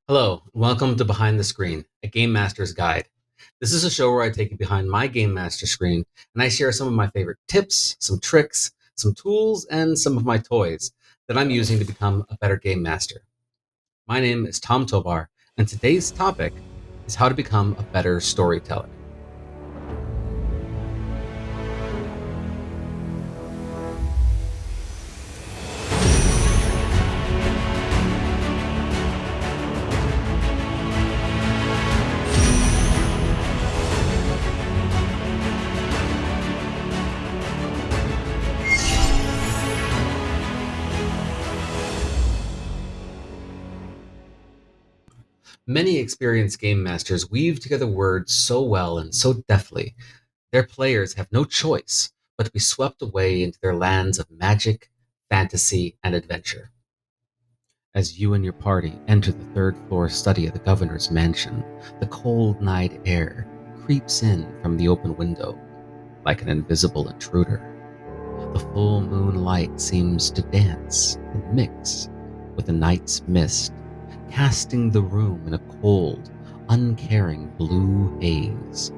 Hello, and welcome to Behind the Screen, a Game Master's Guide. This is a show where I take you behind my Game Master screen and I share some of my favorite tips, some tricks, some tools, and some of my toys that I'm using to become a better Game Master. My name is Tom Tovar, and today's topic is how to become a better storyteller. Many experienced game masters weave together words so well and so deftly, their players have no choice but to be swept away into their lands of magic, fantasy, and adventure. As you and your party enter the third floor study of the governor's mansion, the cold night air creeps in from the open window like an invisible intruder. The full moon light seems to dance and mix with the night's mist, casting the room in a cold, uncaring blue haze.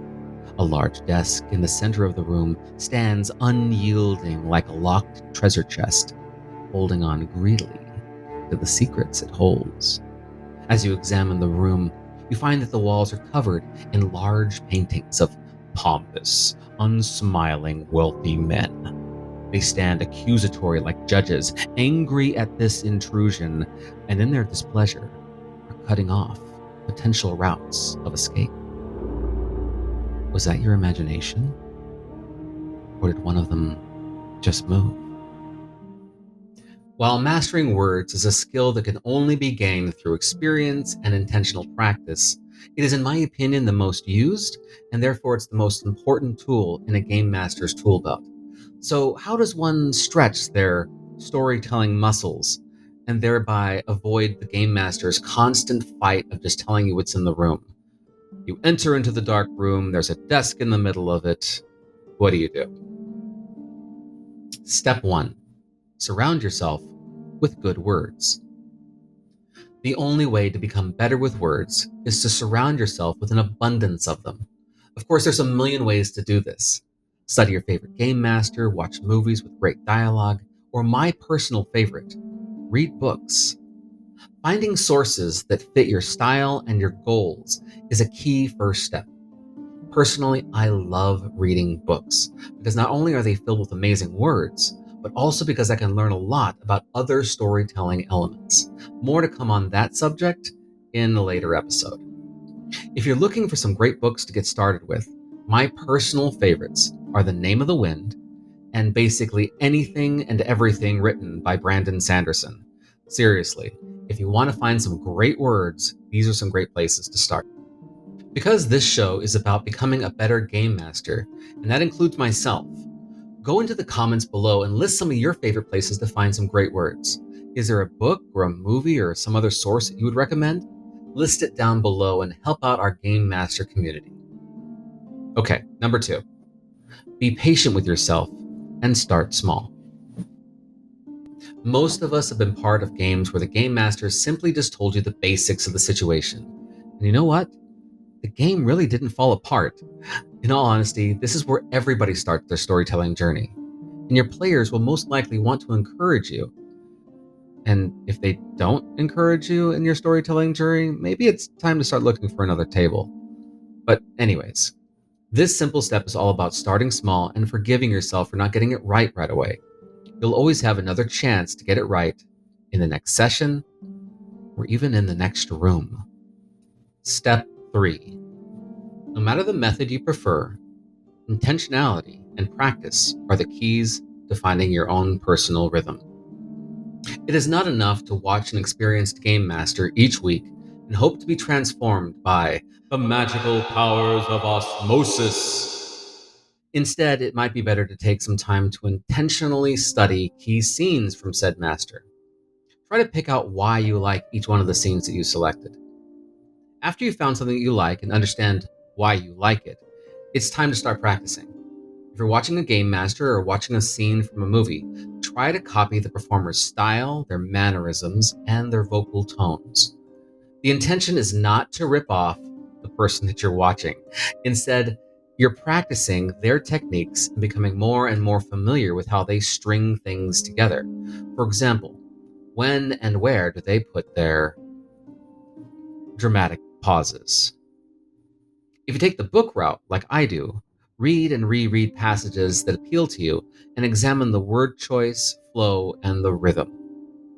A large desk in the center of the room stands unyielding like a locked treasure chest, holding on greedily to the secrets it holds. As you examine the room, you find that the walls are covered in large paintings of pompous, unsmiling, wealthy men. They stand accusatory like judges, angry at this intrusion, and in their displeasure are cutting off potential routes of escape. Was that your imagination? Or did one of them just move? While mastering words is a skill that can only be gained through experience and intentional practice, it is, in my opinion, the most used, and therefore it's the most important tool in a game master's tool belt. So, how does one stretch their storytelling muscles and thereby avoid the game master's constant fight of just telling you what's in the room? You enter into the dark room, there's a desk in the middle of it. What do you do? Step one, surround yourself with good words. The only way to become better with words is to surround yourself with an abundance of them. Of course, there's a million ways to do this. Study your favorite game master, watch movies with great dialogue, or my personal favorite, read books. Finding sources that fit your style and your goals is a key first step. Personally, I love reading books because not only are they filled with amazing words, but also because I can learn a lot about other storytelling elements. More to come on that subject in a later episode. If you're looking for some great books to get started with, my personal favorites are The Name of the Wind and basically anything and everything written by Brandon Sanderson. Seriously, if you want to find some great words, these are some great places to start. Because this show is about becoming a better game master, and that includes myself, go into the comments below and list some of your favorite places to find some great words. Is there a book or a movie or some other source that you would recommend? List it down below and help out our game master community. Okay, number two, be patient with yourself and start small. Most of us have been part of games where the game master simply just told you the basics of the situation. And you know what? The game really didn't fall apart. In all honesty, this is where everybody starts their storytelling journey. And your players will most likely want to encourage you. And if they don't encourage you in your storytelling journey, maybe it's time to start looking for another table. But, anyways, this simple step is all about starting small and forgiving yourself for not getting it right away. You'll always have another chance to get it right in the next session or even in the next room. Step 3. No matter the method you prefer, intentionality and practice are the keys to finding your own personal rhythm. It is not enough to watch an experienced game master each week and hope to be transformed by the magical powers of osmosis. Instead, it might be better to take some time to intentionally study key scenes from said master. Try to pick out why you like each one of the scenes that you selected. After you've found something that you like and understand why you like it, it's time to start practicing. If you're watching a game master or watching a scene from a movie, try to copy the performer's style, their mannerisms, and their vocal tones. The intention is not to rip off the person that you're watching. Instead, you're practicing their techniques and becoming more and more familiar with how they string things together. For example, when and where do they put their dramatic pauses? If you take the book route, like I do, read and reread passages that appeal to you and examine the word choice, flow, and the rhythm.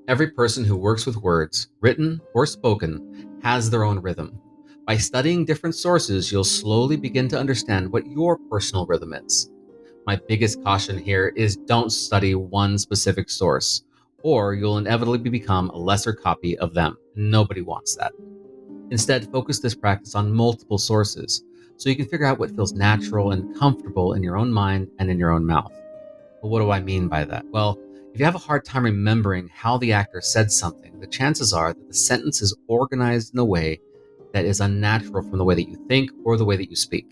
Every person who works with words, written or spoken, has their own rhythm. By studying different sources, you'll slowly begin to understand what your personal rhythm is. My biggest caution here is don't study one specific source, or you'll inevitably become a lesser copy of them. Nobody wants that. Instead, focus this practice on multiple sources so you can figure out what feels natural and comfortable in your own mind and in your own mouth. But what do I mean by that? Well, if you have a hard time remembering how the actor said something, the chances are that the sentence is organized in a way that is unnatural from the way that you think or the way that you speak.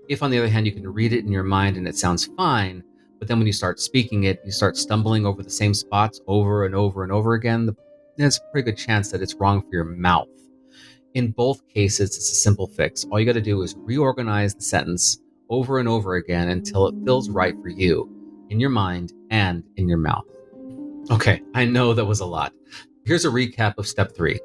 If, on the other hand, you can read it in your mind and it sounds fine, but then when you start speaking it, you start stumbling over the same spots over and over and over again, there's a pretty good chance that it's wrong for your mouth. In both cases, it's a simple fix. All you got to do is reorganize the sentence over and over again until it feels right for you, in your mind and in your mouth. Okay, I know that was a lot. Here's a recap of step 3.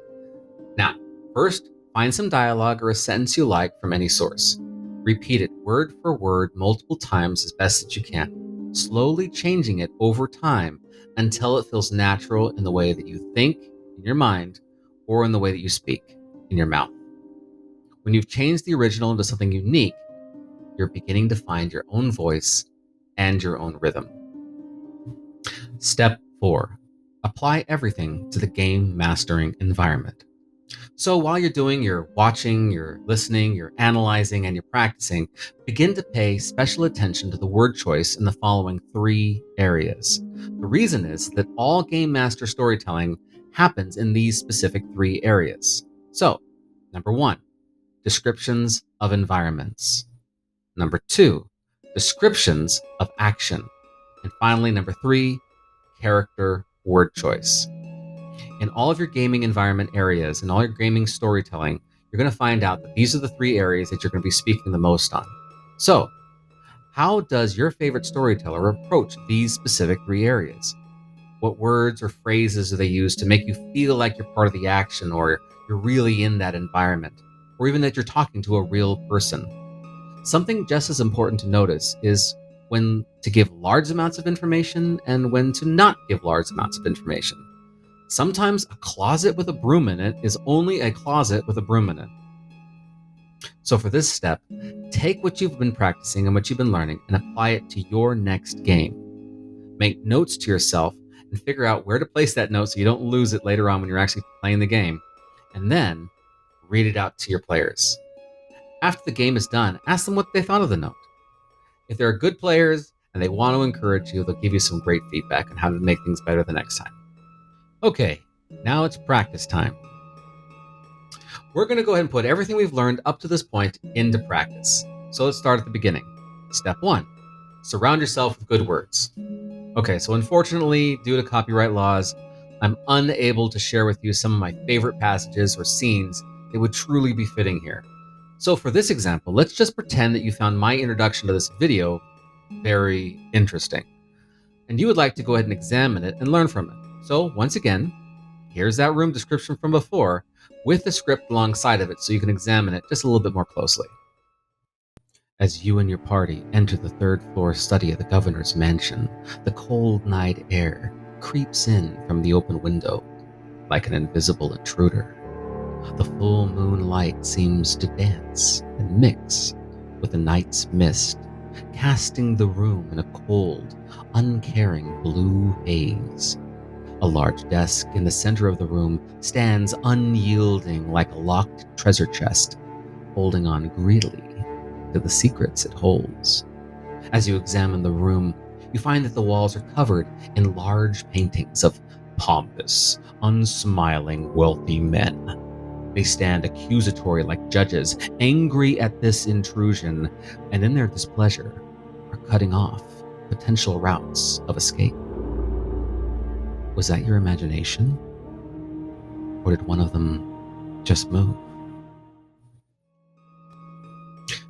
Now, first, find some dialogue or a sentence you like from any source. Repeat it word for word multiple times as best as you can, slowly changing it over time until it feels natural in the way that you think in your mind or in the way that you speak in your mouth. When you've changed the original into something unique, you're beginning to find your own voice and your own rhythm. Step 4. Apply everything to the game mastering environment. So while you're doing your watching, your listening, your analyzing, and your practicing, begin to pay special attention to the word choice in the following 3 areas. The reason is that all game master storytelling happens in these specific 3 areas. So, number 1, descriptions of environments. Number 2, descriptions of action. And finally, number 3, character word choice. In all of your gaming environment areas and all your gaming storytelling, you're going to find out that these are the 3 areas that you're going to be speaking the most on. So, how does your favorite storyteller approach these specific 3 areas? What words or phrases do they use to make you feel like you're part of the action or you're really in that environment, or even that you're talking to a real person? Something just as important to notice is when to give large amounts of information and when to not give large amounts of information. Sometimes a closet with a broom in it is only a closet with a broom in it. So for this step, take what you've been practicing and what you've been learning and apply it to your next game. Make notes to yourself and figure out where to place that note so you don't lose it later on when you're actually playing the game. And then read it out to your players. After the game is done, ask them what they thought of the note. If they're good players and they want to encourage you, they'll give you some great feedback on how to make things better the next time. Okay, now it's practice time. We're going to go ahead and put everything we've learned up to this point into practice. So let's start at the beginning. Step 1, surround yourself with good words. Okay, so unfortunately, due to copyright laws, I'm unable to share with you some of my favorite passages or scenes that would truly be fitting here. So for this example, let's just pretend that you found my introduction to this video very interesting, and you would like to go ahead and examine it and learn from it. So once again, here's that room description from before with the script alongside of it so you can examine it just a little bit more closely. As you and your party enter the 3rd floor study of the governor's mansion, the cold night air creeps in from the open window like an invisible intruder. The full moon light seems to dance and mix with the night's mist, casting the room in a cold, uncaring blue haze. A large desk in the center of the room stands unyielding like a locked treasure chest, holding on greedily to the secrets it holds. As you examine the room, you find that the walls are covered in large paintings of pompous, unsmiling, wealthy men. They stand accusatory like judges, angry at this intrusion, and in their displeasure are cutting off potential routes of escape. Was that your imagination? Or did one of them just move.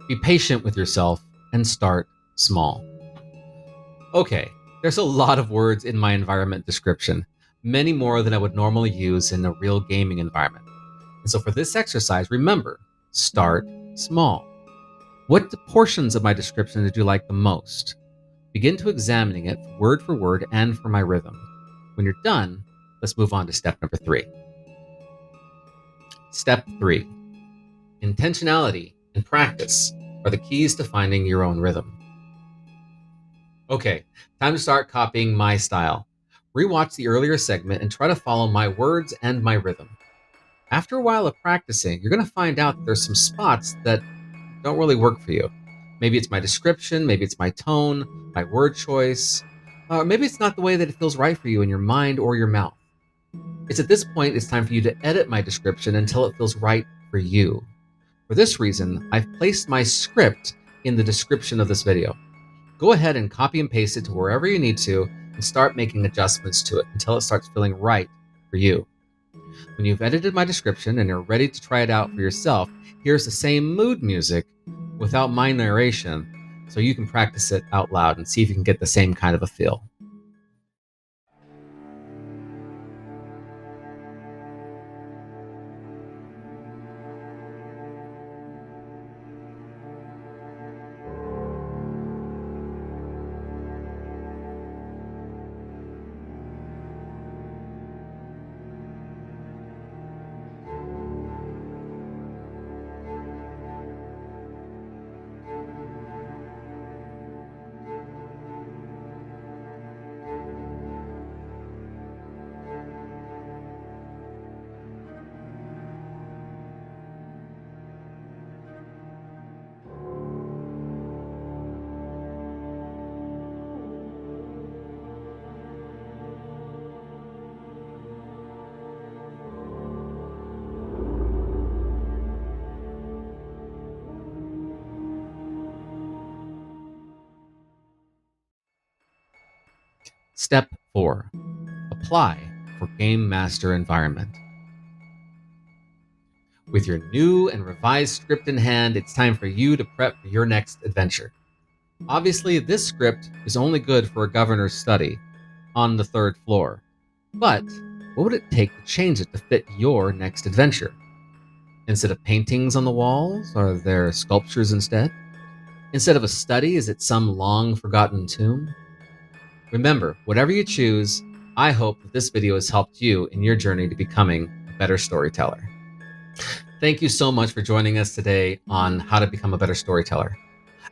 Be patient with yourself and start small. Okay, there's a lot of words in my environment description, many more than I would normally use in a real gaming environment. And so for this exercise, remember, start small. What portions of my description did you like the most? Begin to examining it word for word and for my rhythm. When you're done, let's move on to step number 3. Step 3. Intentionality and practice are the keys to finding your own rhythm. Okay, time to start copying my style. Rewatch the earlier segment and try to follow my words and my rhythm. After a while of practicing, you're going to find out that there's some spots that don't really work for you. Maybe it's my description, maybe it's my tone, my word choice, or maybe it's not the way that it feels right for you in your mind or your mouth. It's at this point it's time for you to edit my description until it feels right for you. For this reason, I've placed my script in the description of this video. Go ahead and copy and paste it to wherever you need to and start making adjustments to it until it starts feeling right for you. When you've edited my description and you're ready to try it out for yourself, here's the same mood music without my narration so you can practice it out loud and see if you can get the same kind of a feel. Step 4. Apply for Game Master environment. With your new and revised script in hand, it's time for you to prep for your next adventure. Obviously, this script is only good for a governor's study on the 3rd floor. But what would it take to change it to fit your next adventure? Instead of paintings on the walls, are there sculptures instead? Instead of a study, is it some long forgotten tomb? Remember, whatever you choose, I hope that this video has helped you in your journey to becoming a better storyteller. Thank you so much for joining us today on how to become a better storyteller.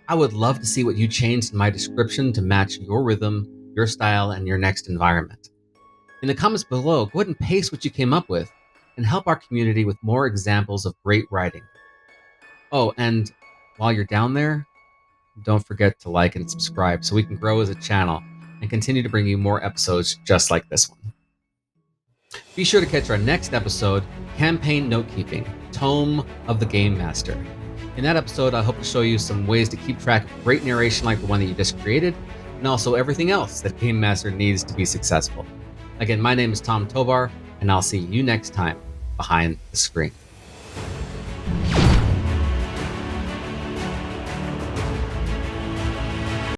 I would love to see what you changed in my description to match your rhythm, your style, and your next environment. In the comments below, go ahead and paste what you came up with and help our community with more examples of great writing. Oh, and while you're down there, don't forget to like and subscribe so we can grow as a channel and continue to bring you more episodes just like this one. Be sure to catch our next episode, Campaign Notekeeping, Tome of the Game Master. In that episode, I hope to show you some ways to keep track of great narration like the one that you just created, and also everything else that Game Master needs to be successful. Again, my name is Tom Tovar, and I'll see you next time behind the screen.